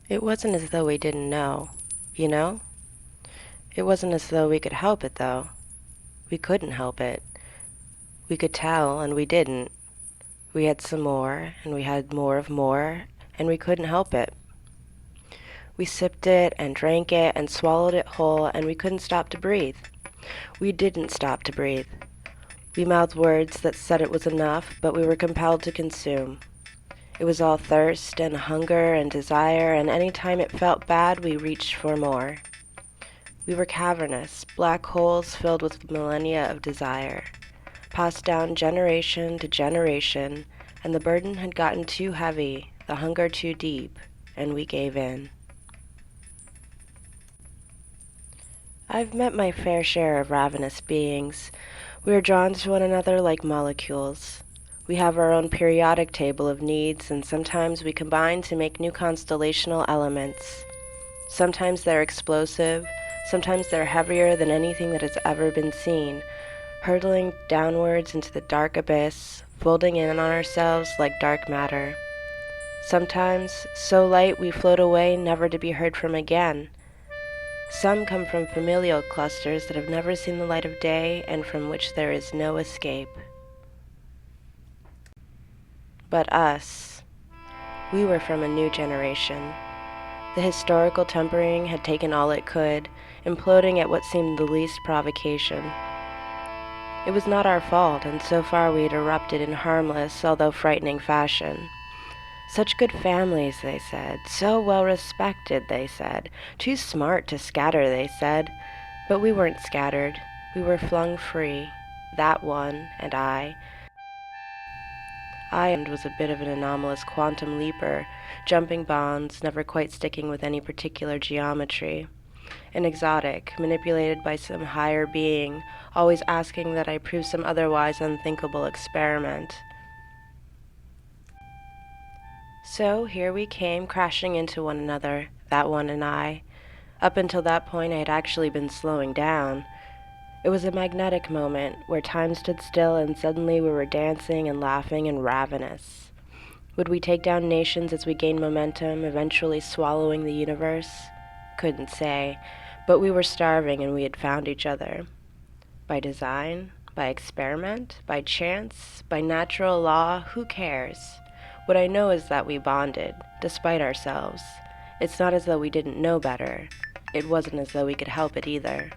It wasn't as though we didn't know, you know? It wasn't as though we could help it, though. We couldn't help it. We could tell, and we didn't. We had some more, and we had more of more, and we couldn't help it. We sipped it and drank it and swallowed it whole, and we couldn't stop to breathe. We didn't stop to breathe. We mouthed words that said it was enough, but we were compelled to consume. It was all thirst and hunger and desire, and any time it felt bad, we reached for more. We were cavernous, black holes filled with millennia of desire, passed down generation to generation, and the burden had gotten too heavy, the hunger too deep, and we gave in. I've met my fair share of ravenous beings. We are drawn to one another like molecules. We have our own periodic table of needs, and sometimes we combine to make new constellational elements. Sometimes they're explosive, sometimes they're heavier than anything that has ever been seen, hurtling downwards into the dark abyss, folding in on ourselves like dark matter. Sometimes, so light we float away, never to be heard from again. Some come from familial clusters that have never seen the light of day and from which there is no escape. But us, we were from a new generation. The historical tempering had taken all it could, imploding at what seemed the least provocation. It was not our fault, and so far we had erupted in harmless, although frightening fashion. Such good families, they said, so well respected, they said, too smart to scatter, they said. But we weren't scattered. We were flung free, that one and I. I was a bit of an anomalous quantum leaper, jumping bonds, never quite sticking with any particular geometry. An exotic, manipulated by some higher being, always asking that I prove some otherwise unthinkable experiment. So here we came crashing into one another, that one and I. Up until that point I had actually been slowing down. It was a magnetic moment where time stood still and suddenly we were dancing and laughing and ravenous. Would we take down nations as we gained momentum, eventually swallowing the universe? Couldn't say, but we were starving and we had found each other. By design? By experiment? By chance? By natural law? Who cares? What I know is that we bonded, despite ourselves. It's not as though we didn't know better. It wasn't as though we could help it either.